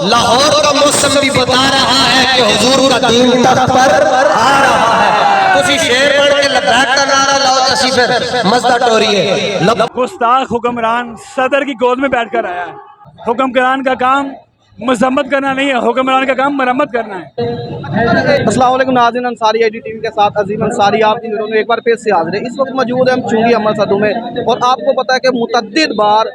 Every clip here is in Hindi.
लाहौर का मौसम भी बता रहा है कि हुजूर का दीन तख्त पर आ रहा है। तुसी शेर बन के लब्बैक का नारा लाओ तसी फिर मज़दा टोरिए। गुस्ताख हुक्मरान सदर की गोद में बैठकर आया है। हुक्मरान का काम मजम्मत करना नहीं है, हुक्मरान का काम मरम्मत करना है। अस्सलाम वालेकुम नाज़रीन, अंसारी आई डी टीवी के साथ अजीम अंसारी आपकी वीडियो में एक बार फिर से हाजिर है। इस वक्त मौजूद है हम चुंगी अमल सदू में, और आपको पता है कि मुतअद्दिद बार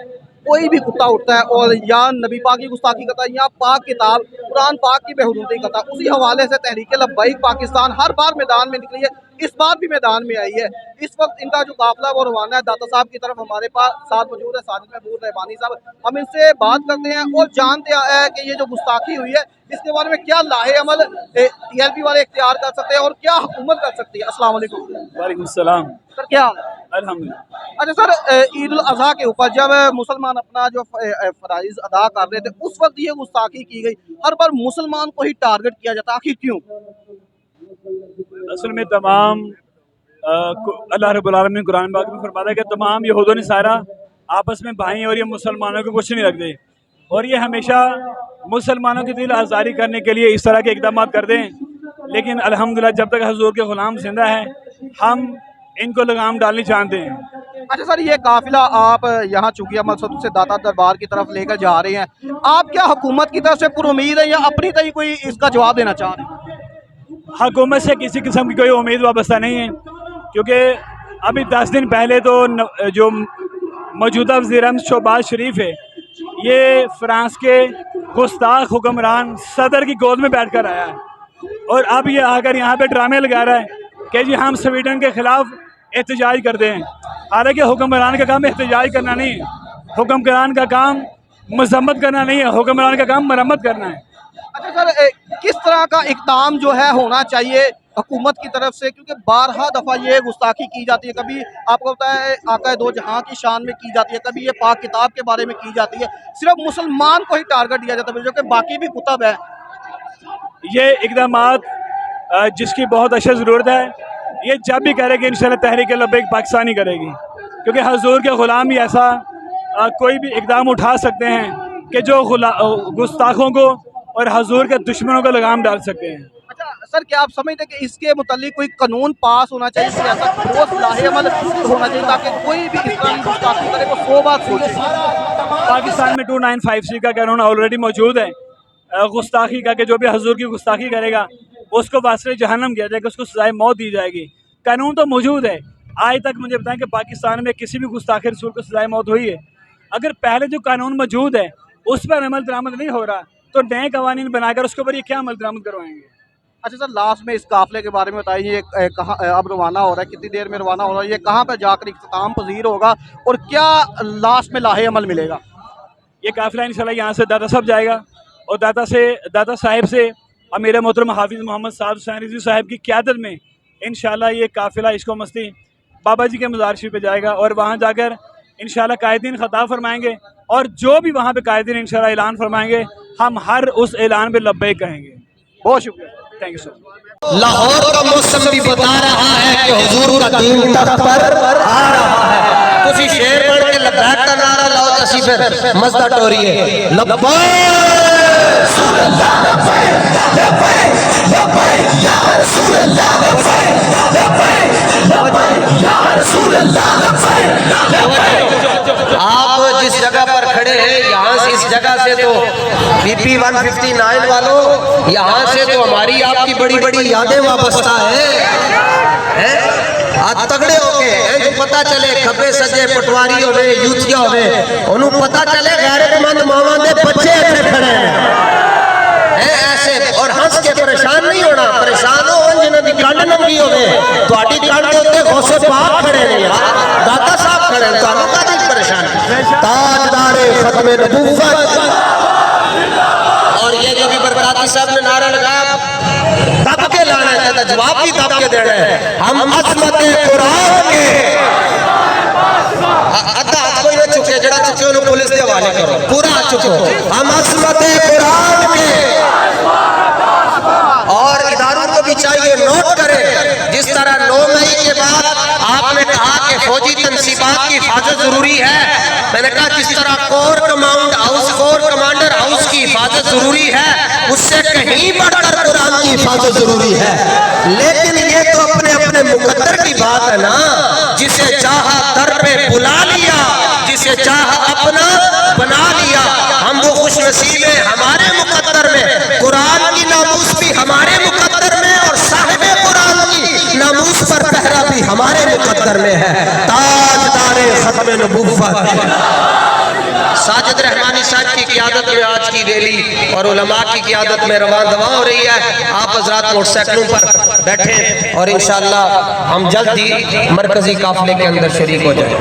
कोई भी कुत्ता उठता है और या नबी पाक की गुस्ताखी करता है या पाक किताब कुरान पाक की बेहुरमती करता है, उसी हवाले से तहरीक लब्बैक पाकिस्तान हर बार मैदान में निकली है, इस बार भी मैदान में आई है। इस वक्त इनका जो काफिला वो रवाना है दाता साहब की तरफ हमारे पास साथ मौजूद है साजिद महबूब रहमानी साहब। हम इनसे बात करते हैं और जानते हैं कि ये जो गुस्ताखी हुई है इसके बारे में क्या लाहे अमल TLP वाले इख्तियार कर सकते हैं और क्या हुकूमत कर सकती है। अस्सलाम वालेकुम। वालेकुम सलाम। सर क्या हाल है? अल्हम्दुलिल्लाह। अच्छा सर, ईद उल अज़हा के ऊपर जब मुसलमान अपना जो फराइज अदा कर रहे थे उस वक्त ये गुस्ताखी की गई, हर बार मुसलमान को ही टारगेट किया जाता, आखिर क्यों? असल में तमाम अल्लाह रब्बुल आलमीन कुरान पाक में फरमाता है कि तमाम यहूद व नसारा आपस में भाई और ये मुसलमानों को कुछ नहीं रखते, और ये हमेशा मुसलमानों की दिल आज़ारी करने के लिए इस तरह के इक़दाम करते हैं। लेकिन अल्हम्दुलिल्लाह जब तक हुजूर के ग़ुलाम जिंदा है हम इनको लगाम डालनी चाहते हैं। अच्छा सर, ये काफिला आप यहाँ चुकी मकसद से दाता दरबार की तरफ लेकर जा रहे हैं, आप क्या हुकूमत की तरफ से पुरुमीद है या अपनी तरह कोई इसका जवाब देना चाह रहे हैं? हुकूमत से किसी किस्म की कोई उम्मीद वाबस्ता नहीं है, क्योंकि अभी 10 दिन पहले तो जो मौजूदा वज़ीर-ए-आज़म शहबाज शरीफ है ये फ्रांस के गुस्ताख हुक्मरान सदर की गोद में बैठकर आया है, और अब ये आकर यहाँ पे ड्रामे लगा रहा है कि जी हम स्वीडन के ख़िलाफ़ एहतजाज करते हैं। हालांकि हुक्मरान का काम एहतजाज करना नहीं है, हुक्मरान का काम मजम्मत करना नहीं है, हुक्मरान का काम मरम्मत करना है। अच्छा सर, किस तरह का इक़दाम जो है होना चाहिए हुकूमत की तरफ से, क्योंकि बारहा दफ़ा ये गुस्ताखी की जाती है, कभी आपको पता है आका दो जहां की शान में की जाती है, कभी ये पाक किताब के बारे में की जाती है, सिर्फ मुसलमान को ही टारगेट दिया जाता है जो कि बाकी भी कुतब है। ये इक़दामात जिसकी बहुत अशद ज़रूरत है, ये जब भी करेगी इंशाल्लाह तहरीक लब्बैक पाकिस्तान ही करेगी, क्योंकि हुजूर के ग़ुलाम ही ऐसा कोई भी इक़दाम उठा सकते हैं कि जो गुस्ताखों को और हुजूर के दुश्मनों को लगाम डाल सकते हैं। अच्छा सर, क्या आप समझते हैं कि इसके मुतालिक कोई कानून पास होना चाहिए, कोई ऐसा ठोस लाहेअमल होना चाहिए ताकि कोई भी इस तरह की गुस्ताखी करे वो 100 बार सोचे? पाकिस्तान में 295C का कानून ऑलरेडी मौजूद है गुस्ताखी का, कि जो भी हुजूर की गुस्ताखी करेगा उसको वास्ते जहन्नम किया जाएगा, उसको सजाए मौत दी जाएगी। कानून तो मौजूद है, आज तक मुझे बताएं कि पाकिस्तान में किसी भी गुस्ताखी रसूल को सजाए मौत हुई है? अगर पहले जो कानून मौजूद है उस पर अमल दरामद नहीं हो रहा तो नए कवानीन बनाकर उसके ऊपर ये क्या अमल दरामद करवाएंगे? अच्छा सर, लास्ट में इस काफिले के बारे में बताइए, ये कहाँ अब रवाना हो रहा है, कितनी देर में रवाना हो रहा है, ये कहाँ पर जाकर इख्तिताम पजीर होगा और क्या लास्ट में लाहे अमल मिलेगा? ये काफिला इंशाल्लाह यहाँ से दाता साहब जाएगा और दाता साहिब से अमीर मोहतरम हाफिज़ मोहम्मद साद हुसैन रिज़वी साहब की क़यादत में इंशाल्लाह ये काफिला इश्क़ो मस्ती बाबा जी के मज़ार शरीफ पे जाएगा, और वहाँ जाकर इंशाल्लाह कायदीन ख़ताब फरमाएंगे, और जो भी वहाँ पे कायदीन इंशाल्लाह ऐलान फरमाएंगे हम हर उस ऐलान पे लब्बैक कहेंगे। बहुत शुक्रिया, थैंक यू सर। लाहौर का मौसम भी बता रहा है कि हुजूर का दीन तख्त पर आ रहा है। तुसी शेर बन के लब्बैक का नारा लाओ तसी फिर मज़दा टोरिए। लब्बैक आप जिस जगह पर खड़े हैं यहाँ से, इस जगह से तो BP 159 वालों, यहाँ से तो हमारी आपकी बड़ी बड़ी यादें वाबस्ता है? आज तगड़े होके पता चले खब्बे सज्जे पटवारी होवे यूथिया होवे उन्होंने पता चले गैरतमंद मावां दे बच्चे ऐसे खड़े हैं ऐसे, और हंस के परेशान नहीं होना, परेशान हो जिन्हां दी कंड नंगी होवे, तुहाडी कंड दे उत्ते गौसे पाक खड़े ने यार, दाता साहब खड़े ने, तुहानू कादी परेशानी? ताजदारे खत्मे नबूवत, और ये जो भी बरकाती साहब ने नारा लगाया दब के लाना है, जवाब भी दब के देना है। हम अज़मत कुरान के अद्धा हाथ कोई ना चुके, जड़ा चुके उन्हें पुलिस के हवाले करो, पूरा हाथ चुको। हम अज़मत कुरान के, और इदारों को भी चाहिए नोट करें, जिस तरह 9 मई के बाद आपने कहा कि फौजी तनसीबात की हिफाजत जरूरी है, मैंने कहा जिस तरह कोर कमांडर हाउस की हिफाजत जरूरी है, उससे कहीं बढ़कर कुरान की हिफाजत जरूरी है। लेकिन ये तो अपने अपने मुकद्दर की बात है ना, जिसे चाहा दर पे बुला लिया, जिसे चाहा अपना बना लिया। हम वो खुश नसीब हैं, हमारे मुकद्दर में कुरान की नामूस भी हमारे मुकद्दर में, और साहिब कुरान की नामूस पर पहरा भी हमारे मुकद्दर में है। ताजदारे खत्म नबूवत साजिद रहमानी साहब की क़ियादत में आज की रैली और उलमा की क़ियादत में रवां दवा हो रही है। आप हज़रात मोटरसाइकिलों पर बैठे और इंशाअल्लाह हम जल्द ही मरकजी काफिले के अंदर शरीक हो जाएं।